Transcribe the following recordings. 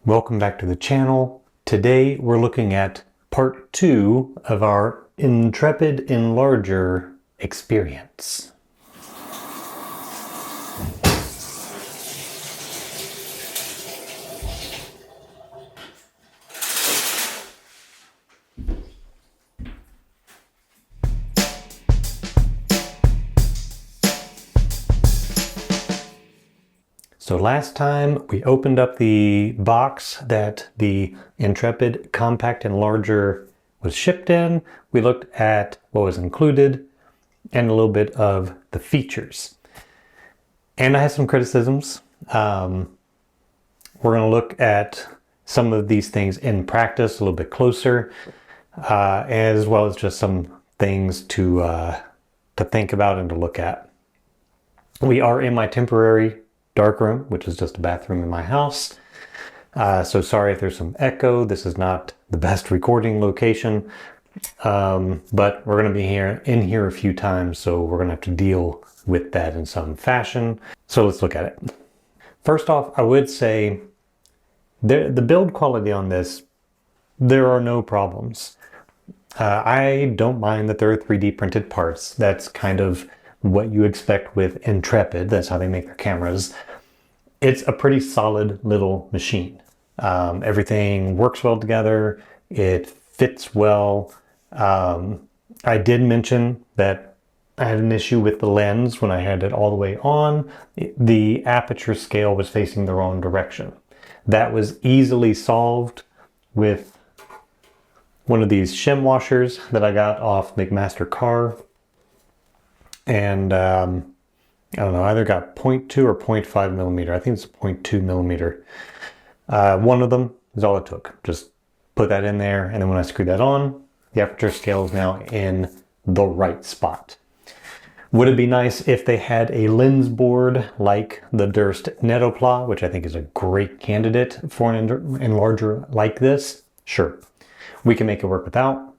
Welcome back to the channel. Today we're looking at part 2 of our Intrepid Enlarger experience. So last time we opened up the box that the Intrepid Compact Enlarger was shipped in. We looked at what was included and a little bit of the features. And I have some criticisms. We're going to look at some of these things in practice a little bit closer, as well as just some things to think about and to look at. We are in my temporary darkroom, which is just a bathroom in my house. So sorry if there's some echo. This is not the best recording location, but we're going to be in here a few times, so we're going to have to deal with that in some fashion. So let's look at it. First off, I would say the build quality on this, there are no problems. I don't mind that there are 3D printed parts. That's kind of what you expect with Intrepid. That's how they make their cameras. It's a pretty solid little machine. Everything works well together. It fits well. I did mention that I had an issue with the lens when I had it all the way on. The aperture scale was facing the wrong direction. That was easily solved with one of these shim washers that I got off McMaster Car. And I don't know, I either got 0.2 or 0.5 millimeter. I think it's 0.2 millimeter. One of them is all it took. Just put that in there, and then when I screw that on, the aperture scale is now in the right spot. Would it be nice if they had a lens board like the Durst Netopla, which I think is a great candidate for an enlarger like this? Sure. We can make it work without.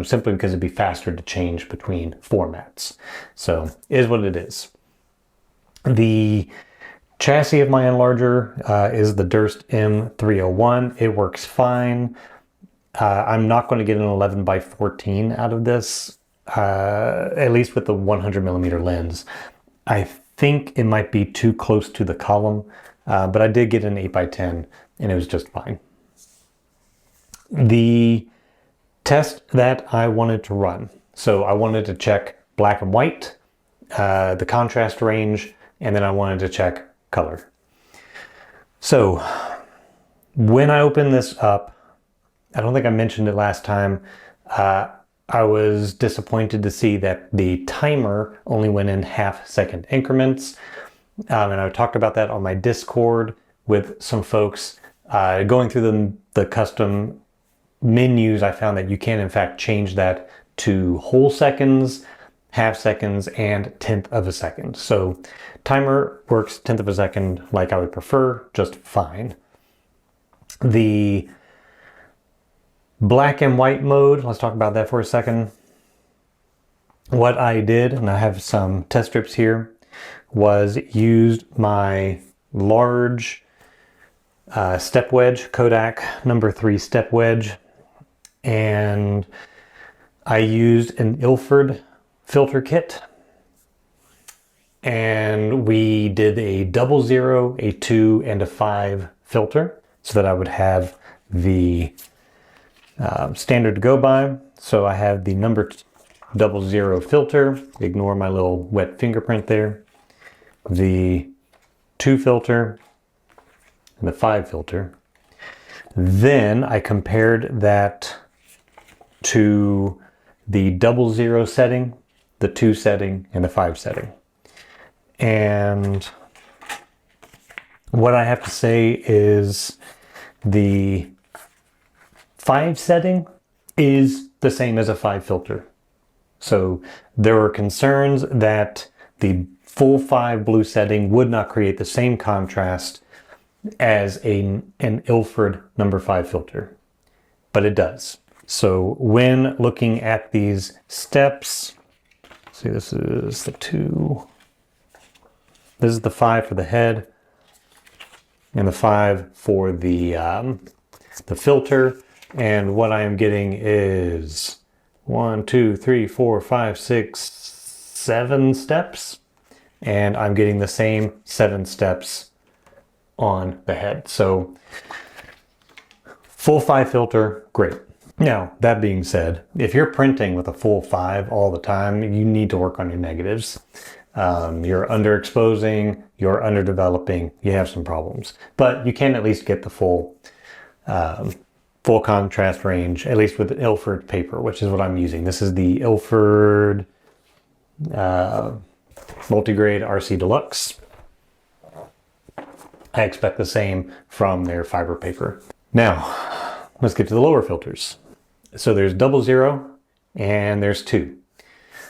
Simply because it'd be faster to change between formats. So it is what it is. The chassis of my enlarger is the Durst M301. It works fine. I'm not going to get an 11x14 out of this, at least with the 100 millimeter lens. I think it might be too close to the column, but I did get an 8x10 and it was just fine. The test that I wanted to run. So I wanted to check black and white, the contrast range, and then I wanted to check color. So when I opened this up, I don't think I mentioned it last time, I was disappointed to see that the timer only went in half-second increments. And I talked about that on my Discord with some folks. Going through the custom menus, I found that you can in fact change that to whole seconds, half seconds, and 1/10 of a second. So timer works 1/10 of a second like I would prefer, just fine. The black and white mode, let's talk about that for a second. What I did, and I have some test strips here, was used my large step wedge, Kodak #3 step wedge, and I used an Ilford filter kit, and we did a 00, a 2, and a 5 filter so that I would have the standard to go by. So I have the number 00 filter, ignore my little wet fingerprint there, the 2 filter, and the 5 filter. Then I compared that to the 00 setting, the 2 setting, and the 5 setting. And what I have to say is the 5 setting is the same as a 5 filter. So there were concerns that the full 5 blue setting would not create the same contrast as an Ilford #5 filter, but it does. So when looking at these steps, see, this is the 2, this is the 5 for the head. and the 5 for the filter. And what I am getting is 1, 2, 3, 4, 5, 6, 7 steps. And I'm getting the same 7 steps on the head. So full 5 filter, great. Now, that being said, if you're printing with a full 5 all the time, you need to work on your negatives. You're underexposing, you're underdeveloping, you have some problems. But you can at least get the full contrast range, at least with Ilford paper, which is what I'm using. This is the Ilford Multigrade RC Deluxe. I expect the same from their fiber paper. Now, let's get to the lower filters. So there's 00 and there's 2.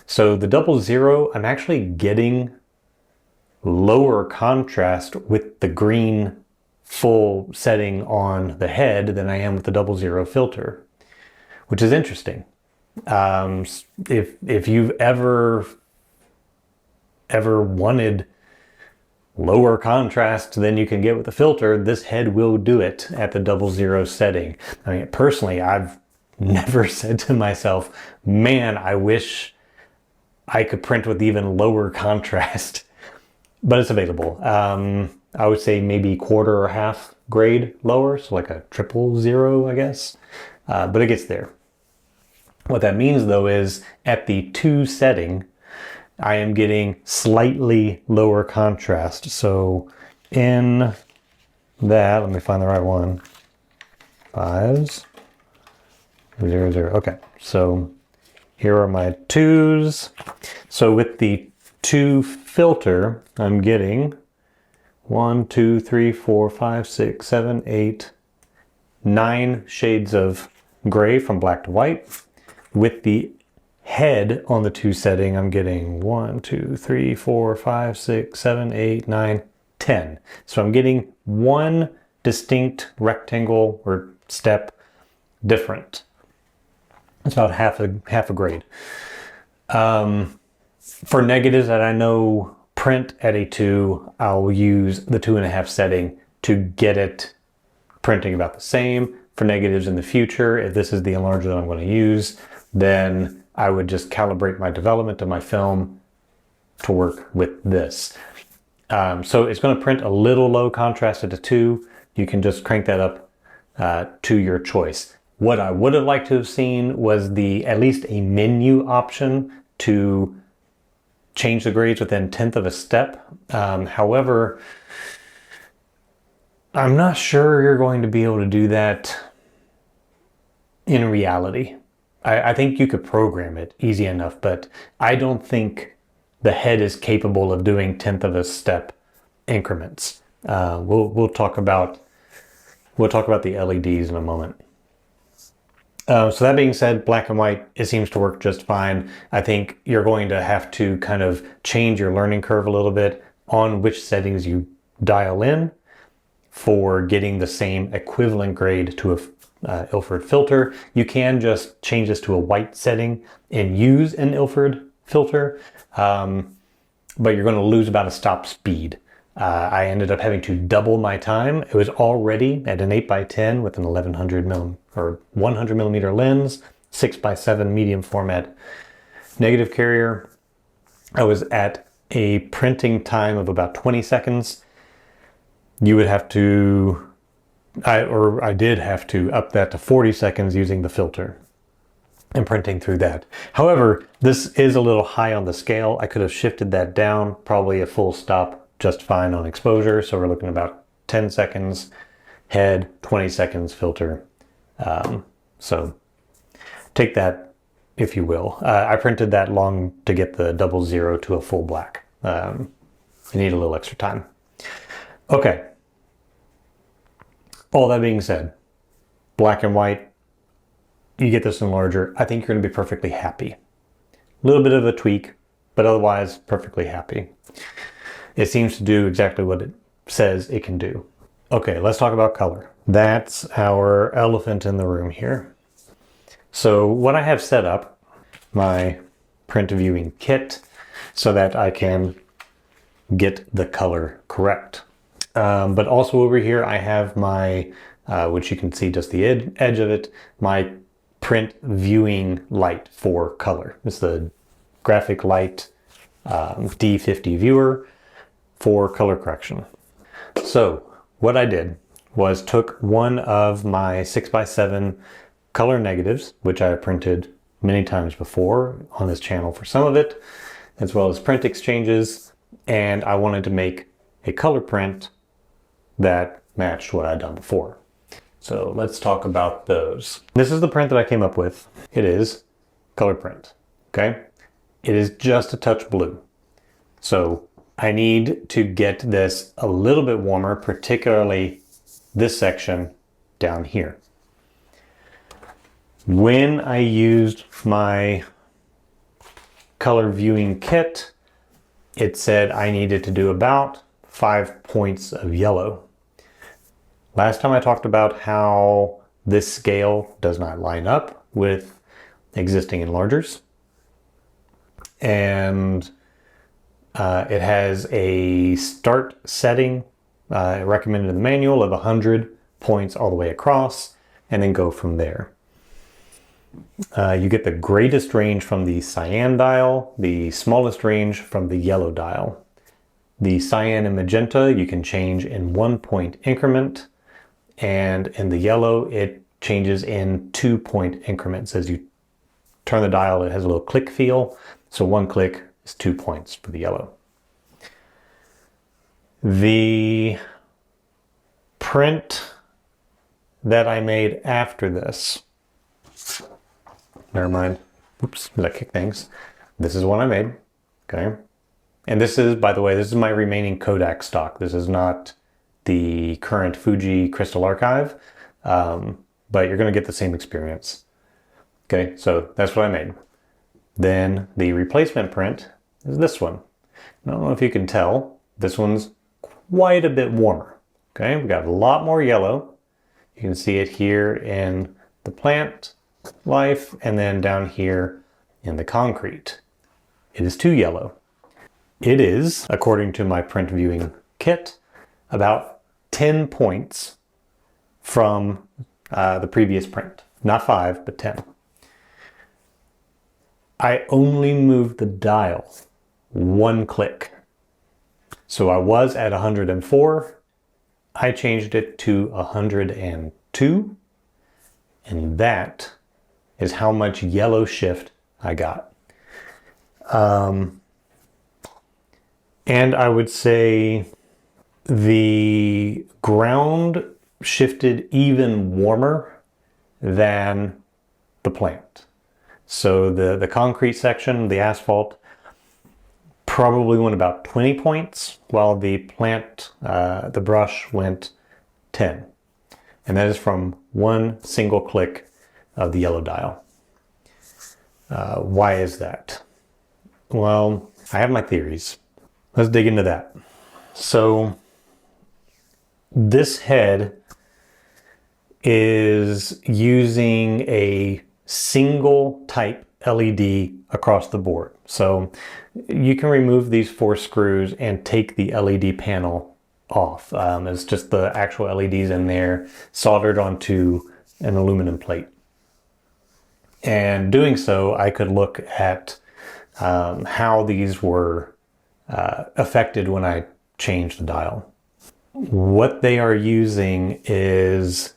So the 00, I'm actually getting lower contrast with the green full setting on the head than I am with the 00 filter, which is interesting. If you've ever wanted lower contrast than you can get with the filter, this head will do it at the 00 setting. I mean, personally, I've never said to myself, man, I wish I could print with even lower contrast, but it's available. I would say maybe quarter or half grade lower, so like a 000, I guess, but it gets there. What that means though is at the 2 setting, I am getting slightly lower contrast. So in that, let me find the right one. 5s, 00. Okay, so here are my 2s. So with the 2 filter, I'm getting 1, 2, 3, 4, 5, 6, 7, 8, 9 shades of gray from black to white. With the head on the 2 setting, I'm getting 1, 2, 3, 4, 5, 6, 7, 8, 9, 10. So I'm getting one distinct rectangle or step different. It's about half a grade. For negatives that I know print at a 2, I'll use the 2.5 setting to get it printing about the same. For negatives in the future, if this is the enlarger that I'm going to use, then I would just calibrate my development of my film to work with this. So it's going to print a little low contrast at a 2. You can just crank that up to your choice. What I would have liked to have seen was at least a menu option to change the grades within 1/10 of a step. However, I'm not sure you're going to be able to do that in reality. I think you could program it easy enough, but I don't think the head is capable of doing 1/10 of a step increments. We'll talk about the LEDs in a moment. So that being said, black and white, it seems to work just fine. I think you're going to have to kind of change your learning curve a little bit on which settings you dial in for getting the same equivalent grade to a Ilford filter. You can just change this to a white setting and use an Ilford filter, but you're going to lose about a stop speed. I ended up having to double my time. It was already at an 8x10 with an 100 millimeter lens, 6x7 medium format negative carrier. I was at a printing time of about 20 seconds. You would have to, I did have to up that to 40 seconds using the filter and printing through that. However, this is a little high on the scale. I could have shifted that down, probably a full stop just fine on exposure. So we're looking about 10 seconds head, 20 seconds filter. So take that if you will. I printed that long to get the 00 to a full black. You need a little extra time. Okay. All that being said, black and white, you get this enlarger. I think you're going to be perfectly happy. A little bit of a tweak, but otherwise perfectly happy. It seems to do exactly what it says it can do. Okay, let's talk about color. That's our elephant in the room here. So what I have set up, my print viewing kit, so that I can get the color correct. But also over here, I have my, which you can see just the edge of it, my print viewing light for color. It's the graphic light D50 viewer for color correction. So what I did was took one of my 6x7 color negatives, which I printed many times before on this channel for some of it, as well as print exchanges, and I wanted to make a color print that matched what I'd done before. So let's talk about those. This is the print that I came up with. It is color print, okay? It is just a touch blue. So I need to get this a little bit warmer, particularly this section down here. When I used my color viewing kit, it said I needed to do about 5 points of yellow. Last time I talked about how this scale does not line up with existing enlargers. And it has a start setting recommended in the manual of 100 points all the way across, and then go from there. You get the greatest range from the cyan dial, the smallest range from the yellow dial. The cyan and magenta you can change in 1 point increment, and in the yellow it changes in 2 point increments. As you turn the dial, it has a little click feel, so 1 click is 2 points for the yellow. The print that I made after this, never mind, oops, did I kick things? This is what I made, okay? And this is, by the way, this is my remaining Kodak stock. This is not the current Fuji Crystal Archive, but you're gonna get the same experience. Okay, so that's what I made. Then the replacement print is this one. I don't know if you can tell, this one's quite a bit warmer. Okay, we got a lot more yellow. You can see it here in the plant life, and then down here in the concrete. It is too yellow. It is, according to my print viewing kit, about 10 points from the previous print. Not 5, but 10. I only moved the dial 1 click. So I was at 104. I changed it to 102. And that is how much yellow shift I got. And I would say the ground shifted even warmer than the plant. So the concrete section, the asphalt, probably went about 20 points, while the plant, the brush went 10. And that is from 1 single click of the yellow dial. Why is that? Well, I have my theories. Let's dig into that. So this head is using a single type LED across the board. So you can remove these 4 screws and take the LED panel off. It's just the actual LEDs in there soldered onto an aluminum plate. And doing so, I could look at how these were affected when I changed the dial. What they are using is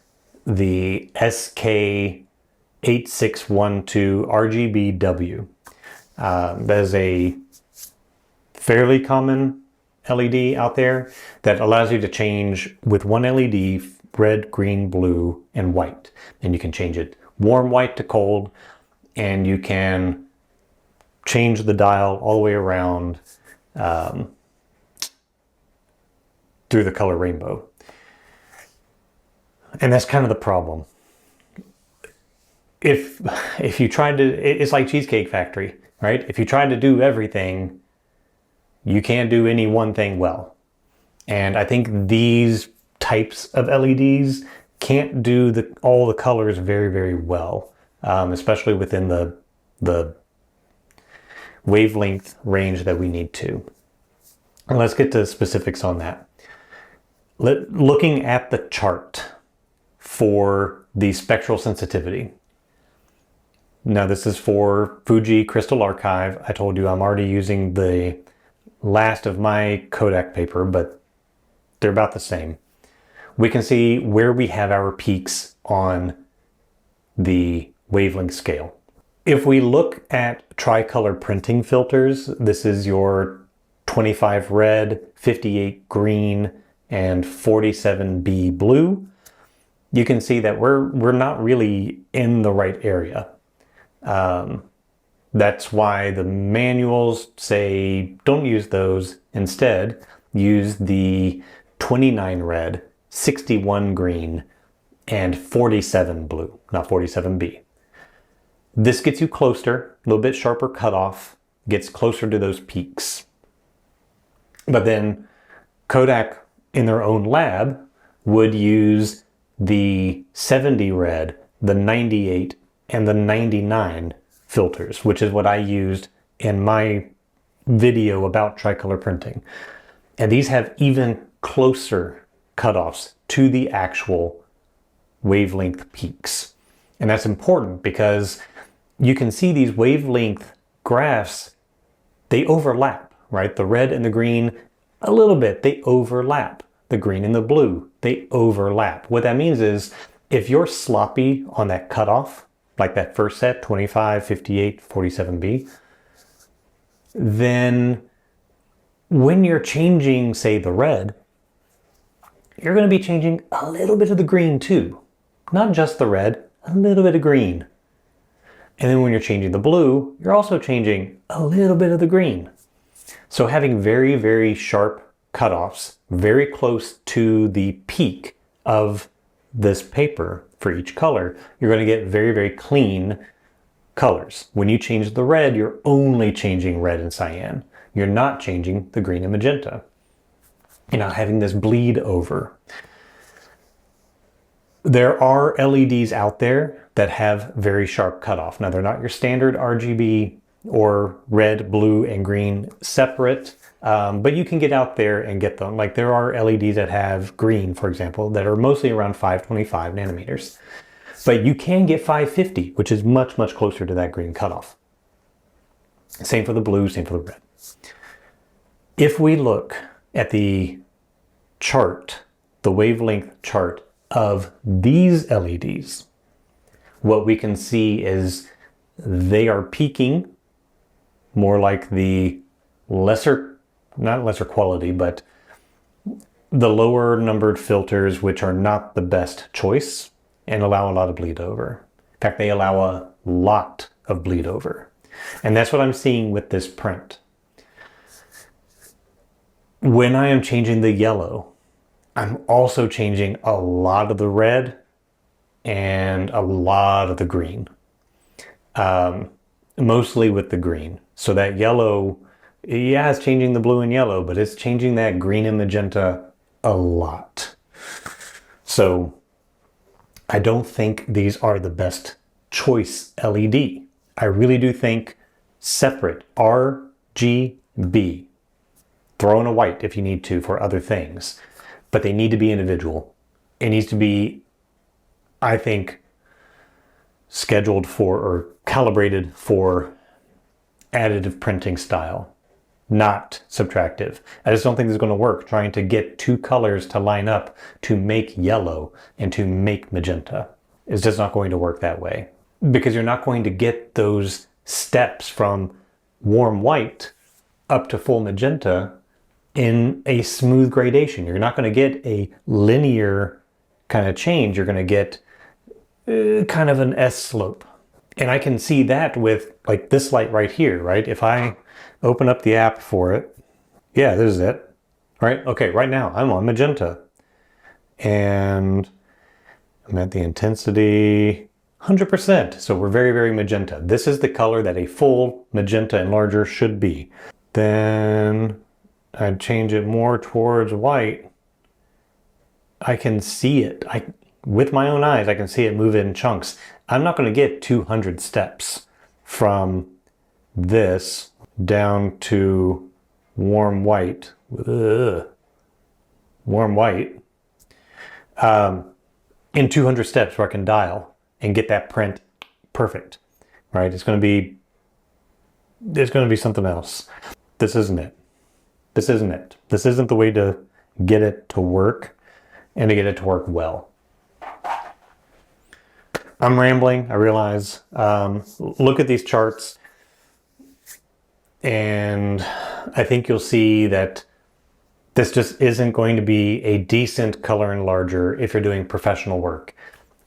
the SK8612 RGBW. That is a fairly common LED out there that allows you to change with one LED red, green, blue, and white. And you can change it warm white to cold, and you can change the dial all the way around through the color rainbow. And that's kind of the problem. If you tried to, it's like Cheesecake Factory, right? If you tried to do everything, you can't do any one thing well. And I think these types of LEDs can't do all the colors very, very well, especially within the wavelength range that we need to. And let's get to specifics on that. Looking at the chart for the spectral sensitivity. Now this is for Fuji Crystal Archive. I told you I'm already using the last of my Kodak paper, but they're about the same. We can see where we have our peaks on the wavelength scale. If we look at tricolor printing filters, this is your 25 red, 58 green, and 47B blue. You can see that we're not really in the right area. That's why the manuals say don't use those. Instead, use the 29 red, 61 green, and 47 blue, not 47B. This gets you closer, a little bit sharper cutoff, gets closer to those peaks. But then Kodak in their own lab would use the 70 red, the 98, and the 99 filters, which is what I used in my video about tricolor printing. And these have even closer cutoffs to the actual wavelength peaks. And that's important because you can see these wavelength graphs, they overlap, right? The red and the green, a little bit, they overlap. The green and the blue, they overlap. What that means is if you're sloppy on that cutoff, like that first set, 25, 58, 47B, then when you're changing, say, the red, you're going to be changing a little bit of the green too. Not just the red, a little bit of green. And then when you're changing the blue, you're also changing a little bit of the green. So having very, very sharp cutoffs, very close to the peak of this paper for each color, you're going to get very, very clean colors. When you change the red, you're only changing red and cyan. You're not changing the green and magenta. You're not having this bleed over. There are LEDs out there that have very sharp cutoff. Now, they're not your standard RGB or red, blue, and green separate, but you can get out there and get them. Like there are LEDs that have green, for example, that are mostly around 525 nanometers. But you can get 550, which is much, much closer to that green cutoff. Same for the blue, same for the red. If we look at the chart, the wavelength chart of these LEDs, what we can see is they are peaking more like the not lesser quality, but the lower numbered filters, which are not the best choice and allow a lot of bleed over. In fact, they allow a lot of bleed over. And that's what I'm seeing with this print. When I am changing the yellow, I'm also changing a lot of the red and a lot of the green. Mostly with the green. So that yellow, yeah, it's changing the blue and yellow, but it's changing that green and magenta a lot. So I don't think these are the best choice LED. I really do think separate RGB. Throw in a white if you need to for other things, but they need to be individual. It needs to be, I think, scheduled for or calibrated for additive printing style, not subtractive. I just don't think this is going to work trying to get two colors to line up to make yellow and to make magenta. It's just not going to work that way because you're not going to get those steps from warm white up to full magenta in a smooth gradation. You're not going to get a linear kind of change. You're going to get kind of an S slope. And I can see that with like this light right here, right? If I open up the app for it, yeah, this is it, right? Okay, right now I'm on magenta and I'm at the intensity 100%. So we're very, very magenta. This is the color that a full magenta enlarger should be. Then I'd change it more towards white. I can see it. With my own eyes, I can see it move in chunks. I'm not going to get 200 steps from this down to warm white. Ugh. Warm white in 200 steps where I can dial and get that print perfect, right? It's going to be something else. This isn't it. This isn't it. This isn't the way to get it to work and to get it to work well. I'm rambling, I realize. Look at these charts and I think you'll see that this just isn't going to be a decent color enlarger if you're doing professional work.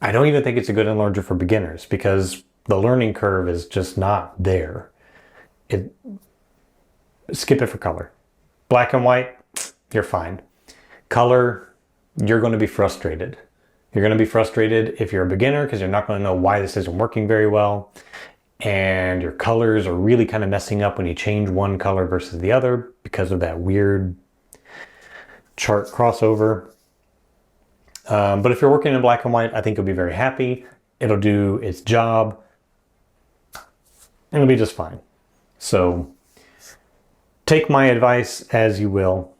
I don't even think it's a good enlarger for beginners because the learning curve is just not there. Skip it for color. Black and white, you're fine. Color, you're going to be frustrated. You're going to be frustrated if you're a beginner because you're not going to know why this isn't working very well. And your colors are really kind of messing up when you change one color versus the other because of that weird chart crossover. But if you're working in black and white, I think you'll be very happy. It'll do its job. It'll be just fine. So take my advice as you will.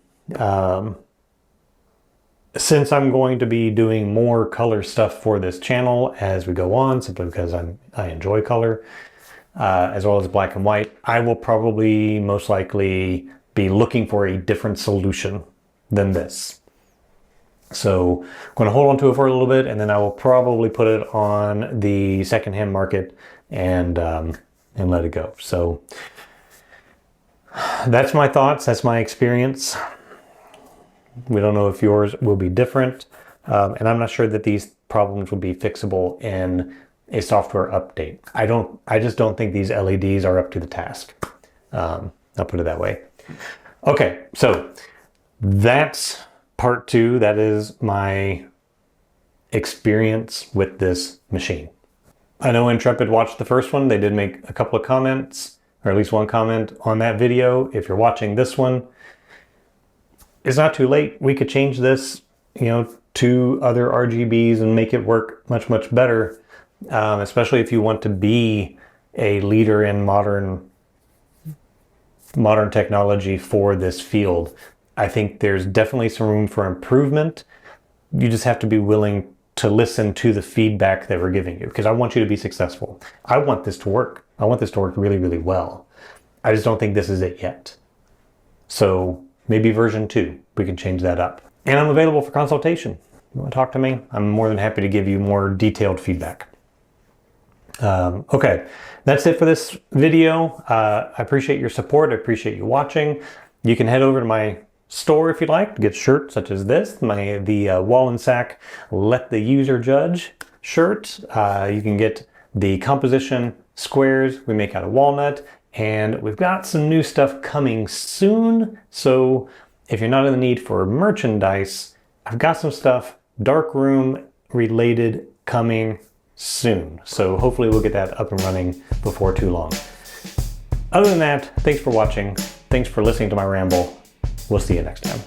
Since I'm going to be doing more color stuff for this channel as we go on, simply because I enjoy color, as well as black and white, I will probably most likely be looking for a different solution than this. So I'm going to hold on to it for a little bit, and then I will probably put it on the secondhand market and let it go. So that's my thoughts. That's my experience. We don't know if yours will be different, and I'm not sure that these problems will be fixable in a software update. I just don't think these LEDs are up to the task. I'll put it that way. Okay, so that's part 2. That is my experience with this machine. I know Intrepid watched the first one. They did make a couple of comments, or at least one comment on that video. If you're watching this one, it's not too late. We could change this, to other RGBs and make it work much, much better. Especially if you want to be a leader in modern technology for this field. I think there's definitely some room for improvement. You just have to be willing to listen to the feedback that we're giving you, because I want you to be successful. I want this to work. I want this to work really, really well. I just don't think this is it yet. So maybe version 2, we can change that up. And I'm available for consultation. You want to talk to me? I'm more than happy to give you more detailed feedback. Okay, that's it for this video. I appreciate your support. I appreciate you watching. You can head over to my store if you'd like to get shirts such as this, the Wall and Sack Let the User Judge shirt. You can get the composition squares we make out of walnut, and we've got some new stuff coming soon. So if you're not in the need for merchandise, I've got some stuff darkroom related coming soon. So hopefully we'll get that up and running before too long. Other than that, thanks for watching. Thanks for listening to my ramble. We'll see you next time.